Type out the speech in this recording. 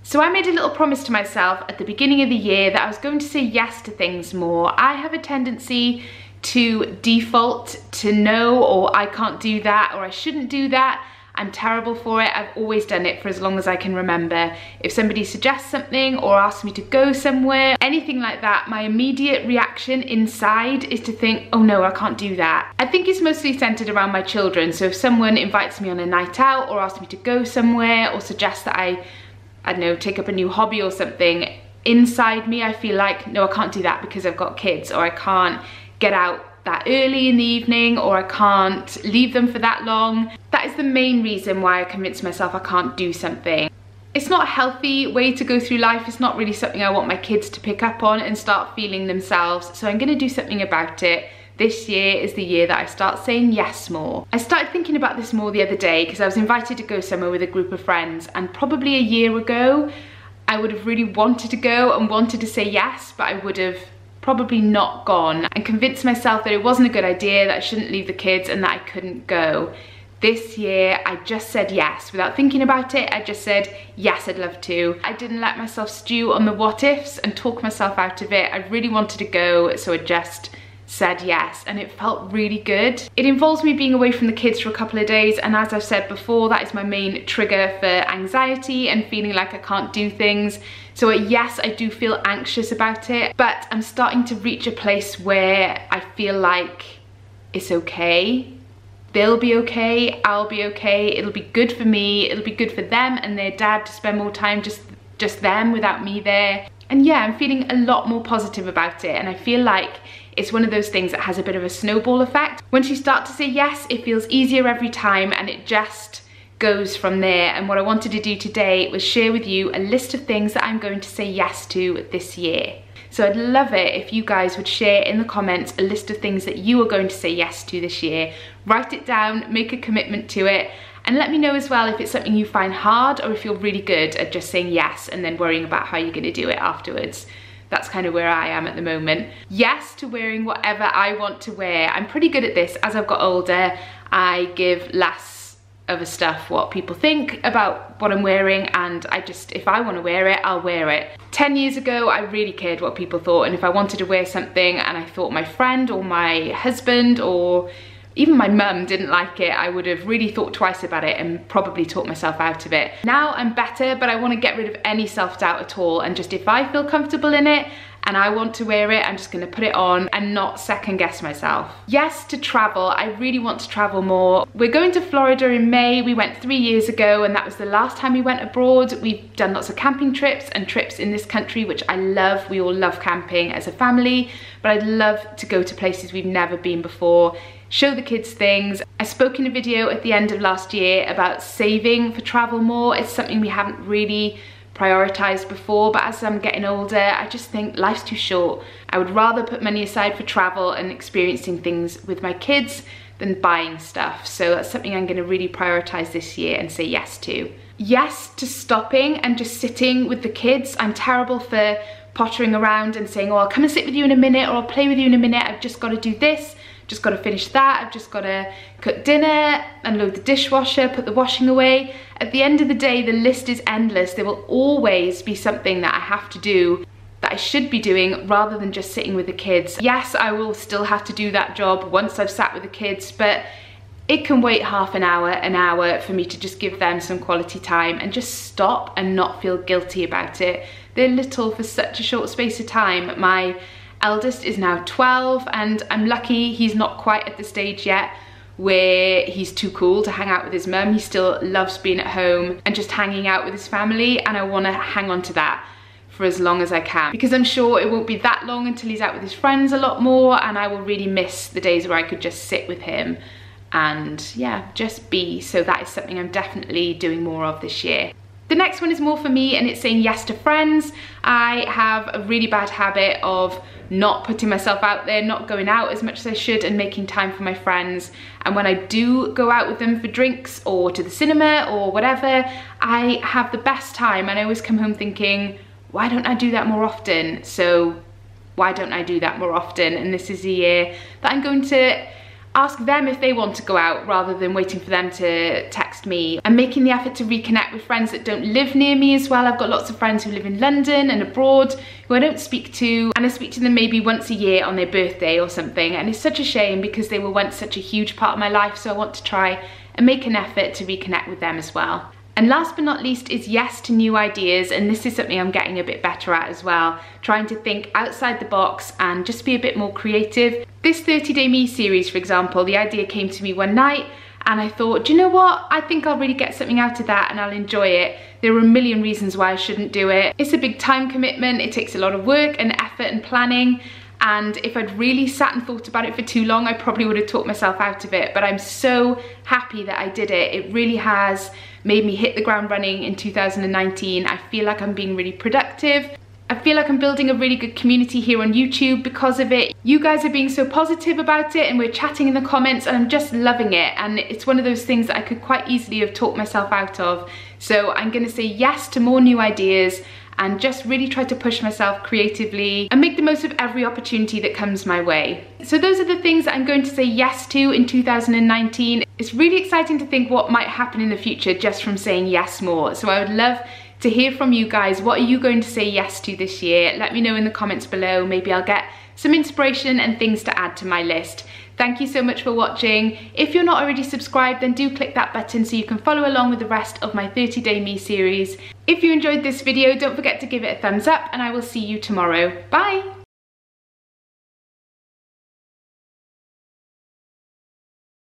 So I made a little promise to myself at the beginning of the year that I was going to say yes to things more. I have a tendency to default to no, or I can't do that, or I shouldn't do that. I'm terrible for it. I've always done it for as long as I can remember. If somebody suggests something or asks me to go somewhere, anything like that, my immediate reaction inside is to think, oh no, I can't do that. I think it's mostly centered around my children. So if someone invites me on a night out or asks me to go somewhere or suggests that I don't know, take up a new hobby or something, inside me I feel like, no, I can't do that because I've got kids, or I can't get out that early in the evening, or I can't leave them for that long. That is the main reason why I convince myself I can't do something. It's not a healthy way to go through life. It's not really something I want my kids to pick up on and start feeling themselves. So I'm gonna do something about it. This year is the year that I start saying yes more. I started thinking about this more the other day because I was invited to go somewhere with a group of friends, and probably a year ago, I would have really wanted to go and wanted to say yes, but I would have probably not gone and convinced myself that it wasn't a good idea, that I shouldn't leave the kids and that I couldn't go. This year, I just said yes. Without thinking about it, I just said, yes, I'd love to. I didn't let myself stew on the what ifs and talk myself out of it. I really wanted to go, so I just said yes, and it felt really good. It involves me being away from the kids for a couple of days, and as I've said before, that is my main trigger for anxiety and feeling like I can't do things. So yes, I do feel anxious about it, but I'm starting to reach a place where I feel like it's okay. They'll be okay, I'll be okay, it'll be good for me, it'll be good for them and their dad to spend more time just them without me there. And yeah, I'm feeling a lot more positive about it, and I feel like it's one of those things that has a bit of a snowball effect. Once you start to say yes, it feels easier every time, and it just goes from there. And what I wanted to do today was share with you a list of things that I'm going to say yes to this year. So I'd love it if you guys would share in the comments a list of things that you are going to say yes to this year. Write it down, make a commitment to it, and let me know as well if it's something you find hard or if you're really good at just saying yes and then worrying about how you're going to do it afterwards. That's kind of where I am at the moment. Yes to wearing whatever I want to wear. I'm pretty good at this. As I've got older, I give less of a stuff what people think about what I'm wearing, and I just, if I want to wear it, I'll wear it. 10 years ago, I really cared what people thought, and if I wanted to wear something and I thought my friend or my husband or even my mum didn't like it, I would have really thought twice about it and probably talked myself out of it. Now I'm better, but I want to get rid of any self-doubt at all, and just if I feel comfortable in it and I want to wear it, I'm just going to put it on and not second guess myself. Yes to travel. I really want to travel more. We're going to Florida in May. We went 3 years ago, and that was the last time we went abroad. We've done lots of camping trips and trips in this country, which I love. We all love camping as a family, but I'd love to go to places we've never been before, show the kids things. I spoke in a video at the end of last year about saving for travel more. It's something we haven't really prioritized before, but as I'm getting older, I just think life's too short. I would rather put money aside for travel and experiencing things with my kids than buying stuff. So that's something I'm going to really prioritize this year and say yes to. Yes to stopping and just sitting with the kids. I'm terrible for pottering around and saying, oh, I'll come and sit with you in a minute, or I'll play with you in a minute. I've just got to do this, just got to finish that, I've just got to cook dinner, unload the dishwasher, put the washing away. At the end of the day, the list is endless. There will always be something that I have to do that I should be doing rather than just sitting with the kids. Yes, I will still have to do that job once I've sat with the kids, but it can wait half an hour for me to just give them some quality time and just stop and not feel guilty about it. They're little for such a short space of time. My eldest is now 12, and I'm lucky he's not quite at the stage yet where he's too cool to hang out with his mum. He still loves being at home and just hanging out with his family, and I want to hang on to that for as long as I can, because I'm sure it won't be that long until he's out with his friends a lot more, and I will really miss the days where I could just sit with him and yeah, just be. So that is something I'm definitely doing more of this year. The next one is more for me, and it's saying yes to friends. I have a really bad habit of not putting myself out there, not going out as much as I should and making time for my friends. And when I do go out with them for drinks or to the cinema or whatever, I have the best time, and I always come home thinking, why don't I do that more often? So why don't I do that more often? And this is a year that I'm going to ask them if they want to go out rather than waiting for them to text me. I'm making the effort to reconnect with friends that don't live near me as well. I've got lots of friends who live in London and abroad who I don't speak to, and I speak to them maybe once a year on their birthday or something, and it's such a shame because they were once such a huge part of my life, so I want to try and make an effort to reconnect with them as well. And last but not least is yes to new ideas, and this is something I'm getting a bit better at as well, trying to think outside the box and just be a bit more creative. This 30 Day Me series, for example, the idea came to me one night and I thought, do you know what? I think I'll really get something out of that and I'll enjoy it. There are a million reasons why I shouldn't do it. It's a big time commitment, it takes a lot of work and effort and planning, and if I'd really sat and thought about it for too long, I probably would have talked myself out of it, but I'm so happy that I did it. It really has made me hit the ground running in 2019. I feel like I'm being really productive. I feel like I'm building a really good community here on YouTube because of it. You guys are being so positive about it and we're chatting in the comments and I'm just loving it, and it's one of those things that I could quite easily have talked myself out of. So I'm gonna say yes to more new ideas and just really try to push myself creatively and make the most of every opportunity that comes my way. So those are the things that I'm going to say yes to in 2019. It's really exciting to think what might happen in the future just from saying yes more. So I would love to hear from you guys. What are you going to say yes to this year? Let me know in the comments below. Maybe I'll get some inspiration and things to add to my list. Thank you so much for watching. If you're not already subscribed, then do click that button so you can follow along with the rest of my 30 Day Me series. If you enjoyed this video, don't forget to give it a thumbs up and I will see you tomorrow. Bye!